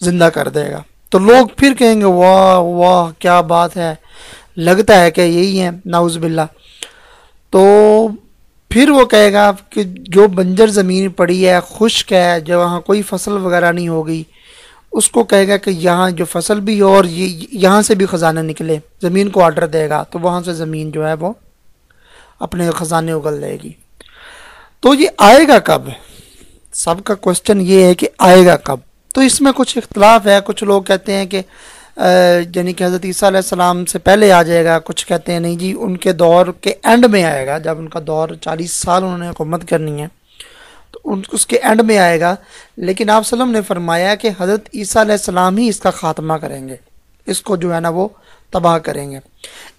زندہ کر دے گا. تو لوگ پھر کہیں گے واہ واہ کیا بات ہے، لگتا ہے کہ یہی ہے، نعوذ باللہ. تو پھر وہ کہے گا کہ جو بنجر زمین پڑی ہے، خشک ہے، جو وہاں کوئی فصل وغیرہ نہیں ہوگی، اس کو کہے گا کہ یہاں جو فصل بھی ہو اور یہاں سے بھی خزانہ نکلے. زمین کو آرڈر دے گا تو وہاں سے زمین جو ہے وہ اپنے خزانے اگل لے گی. تو یہ آئے گا کب؟ سب کا کوشچن یہ ہے کہ آئے گا کب. تو اس میں کچھ اختلاف ہے. کچھ لوگ کہتے ہیں کہ یعنی کہ حضرت عیسیٰ علیہ السلام سے پہلے آ جائے گا. کچھ کہتے ہیں نہیں جی ان کے دور کے اینڈ میں آئے گا، جب ان کا دور 40 سال انہوں نے حکومت کرنی ہے تو اس کے اینڈ میں آئے گا. لیکن آپ صلی اللہ علیہ وسلم نے فرمایا کہ حضرت عیسیٰ علیہ السلام ہی اس کا خاتمہ کریں گے، اس کو جو ہے نا وہ تباہ کریں گے.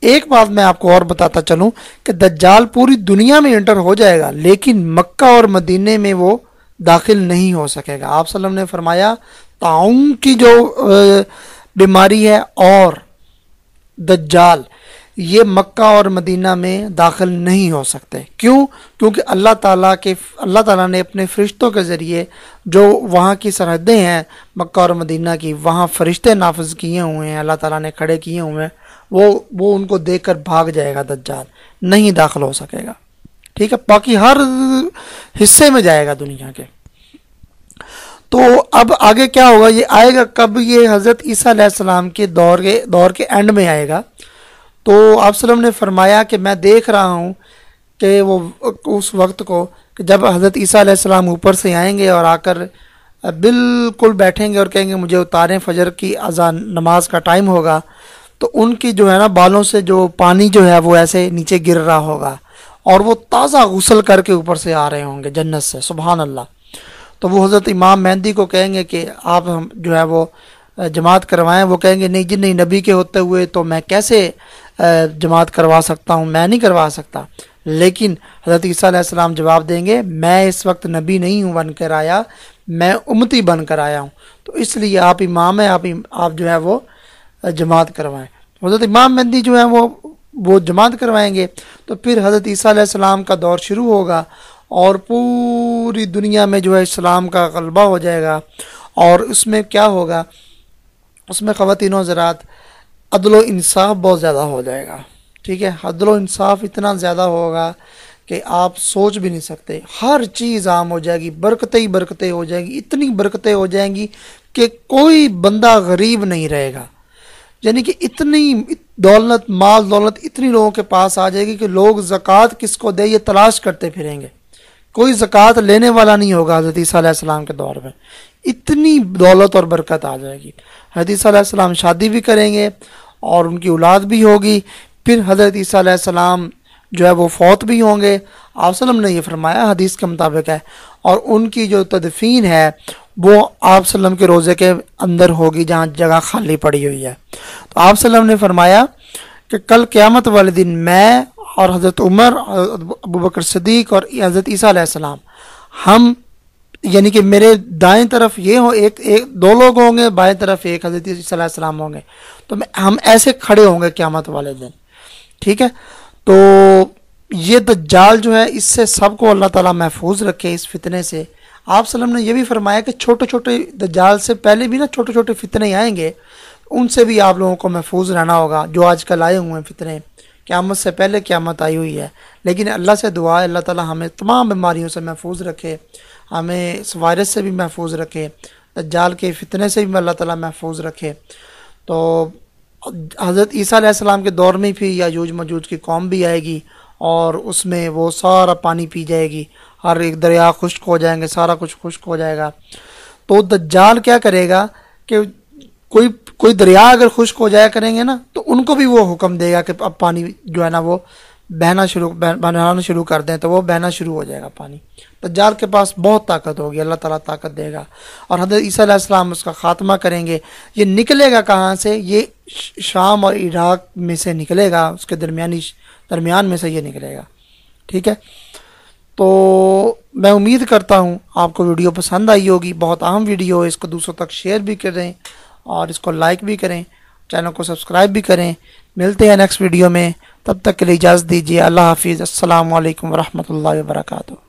ایک بات میں آپ کو اور بتاتا چلوں کہ دجال پوری دنیا میں انٹر ہو جائے گا لیکن مکہ اور مدینے میں وہ داخل نہیں ہو سکے گا. آپ صلی اللہ علیہ وسلم نے فرمایا طاعون کی جو بیماری ہے اور دجال، یہ مکہ اور مدینہ میں داخل نہیں ہو سکتے. کیوں؟ کیونکہ اللہ تعالیٰ نے اپنے فرشتوں کے ذریعے جو وہاں کی سرحدیں ہیں مکہ اور مدینہ کی، وہاں فرشتے نافذ کیے ہوئے ہیں، اللہ تعالیٰ نے کھڑے کیے ہوئے ہیں. وہ ان کو دیکھ کر بھاگ جائے گا، دجال نہیں داخل ہو سکے گا. ٹھیک ہے، باقی ہر حصے میں جائے گا دنیا کے. تو اب آگے کیا ہوگا؟ یہ آئے گا کب؟ یہ حضرت عیسیٰ علیہ السلام کے دور کے اینڈ میں آئے گا. تو آپ صلی اللہ علیہ وسلم نے فرمایا کہ میں دیکھ رہا ہوں کہ وہ اس وقت کو کہ جب حضرت عیسیٰ علیہ السلام اوپر سے آئیں گے اور آ کر بالکل بیٹھیں گے اور کہیں گے مجھے اتاریں، فجر کی اذان نماز کا ٹائم ہوگا، تو ان کی جو ہے نا بالوں سے جو پانی جو ہے وہ ایسے نیچے گر رہا ہوگا اور وہ تازہ غسل کر کے اوپر سے آ رہے ہوں گے جنت سے. سبحان اللہ. تو وہ حضرت امام مہدی کو کہیں گے کہ آپ جو ہے وہ جماعت کروائیں. وہ کہیں گے نہیں جی نہیں، نبی کے ہوتے ہوئے تو میں کیسے جماعت کروا سکتا ہوں، میں نہیں کروا سکتا. لیکن حضرت عیسیٰ علیہ السلام جواب دیں گے میں اس وقت نبی نہیں ہوں بن کر آیا، میں امتی بن کر آیا ہوں، تو اس لیے آپ امام ہیں، آپ جو ہے وہ جماعت کروائیں. حضرت امام مہدی جو ہے وہ جماعت کروائیں گے. تو پھر حضرت عیسیٰ علیہ السلام کا دور شروع ہوگا اور پوری دنیا میں جو ہے اسلام کا غلبہ ہو جائے گا. اور اس میں کیا ہوگا؟ اس میں خواتین و حضرات عدل و انصاف بہت زیادہ ہو جائے گا. ٹھیک ہے، عدل و انصاف اتنا زیادہ ہوگا کہ آپ سوچ بھی نہیں سکتے. ہر چیز عام ہو جائے گی، برکتیں ہی برکتیں ہو جائیں گی، اتنی برکتیں ہو جائیں گی کہ کوئی بندہ غریب نہیں رہے گا. یعنی کہ اتنی مال دولت اتنی لوگوں کے پاس آ جائے گی کہ لوگ زکوٰۃ کس کو دے یہ تلاش کرتے پھریں گے. کوئی زکوٰۃ لینے والا نہیں ہوگا حضرت عیسیٰ علیہ السلام کے دور میں. اتنی دولت اور برکت آ جائے گی. حضرت عیسیٰ علیہ السلام شادی بھی کریں گے اور ان کی اولاد بھی ہوگی. پھر حضرت عیسیٰ علیہ السلام جو ہے وہ فوت بھی ہوں گے. آپ صلی اللہ علیہ وسلم نے یہ فرمایا حدیث کے مطابق ہے. اور ان کی جو تدفین ہے وہ آپ صلی اللہ علیہ وسلم کے روضے کے اندر ہوگی جہاں جگہ خالی پڑی ہوئی ہے. تو آپ صلی اللہ علیہ وسلم نے فرمایا کہ کل قیامت والے دن میں اور حضرت عمر، ابوبکر صدیق اور حضرت عیسیٰ علیہ السلام، ہم یعنی کہ میرے دائیں طرف یہ ہو ایک دو لوگ ہوں گے، بائیں طرف ایک حضرت عیسیٰ علیہ السلام ہوں گے. تو ہم ایسے کھڑے ہوں گے قیامت والے دن. ٹھیک ہے، تو یہ دجال جو ہے اس سے سب کو اللہ تعالیٰ محفوظ رکھے اس فتنے سے. آپ صلی اللہ علیہ وسلم نے یہ بھی فرمایا کہ چھوٹے چھوٹے دجال سے پہلے بھی نا چھوٹے چھوٹے فتنے آئیں گے، ان سے بھی آپ لوگوں کو محفوظ رہنا ہوگا. جو آج کل آئے ہوئے ہیں فتنے، قیامت سے پہلے قیامت آئی ہوئی ہے. لیکن اللہ سے دعا ہے اللہ تعالیٰ ہمیں تمام بیماریوں سے محفوظ رکھے، ہمیں اس وائرس سے بھی محفوظ رکھے، دجال کے فتنے سے بھی اللہ تعالیٰ محفوظ رکھے. تو حضرت عیسیٰ علیہ السلام کے دور میں پھر یاجوج ماجوج کی قوم بھی آئے گی اور اس میں وہ سارا پانی پی جائے گی، ہر ایک دریا خشک ہو جائیں گے، سارا کچھ خشک ہو جائے گا. تو دجال کیا کرے گا کہ کوئی دریا اگر خشک ہو جایا کریں گے نا تو ان کو بھی وہ حکم دے گا کہ اب پانی جو ہے نا وہ بہنا شروع کر دیں، تو وہ بہنا شروع ہو جائے گا پانی. دجال کے پاس بہت طاقت ہوگی، اللہ تعالیٰ طاقت دے گا اور حضرت عیسیٰ علیہ السلام اس کا خاتمہ کریں گے. یہ نکلے گا کہاں سے؟ یہ شام اور عراق میں سے نکلے گا، اس کے درمیان میں سے یہ نکلے گا. ٹھیک ہے، تو میں امید کرتا ہوں آپ کو ویڈیو پسند آئی ہوگی. بہت اہم ویڈیو ہے، اس کو دوسروں تک شیئر بھی کریں اور اس کو لائک بھی کریں، چینل کو سبسکرائب بھی کریں. ملتے ہیں نیکسٹ ویڈیو میں، تب تک کے لیے اجازت دیجیے. اللہ حافظ. السلام علیکم ورحمۃ اللہ وبرکاتہ.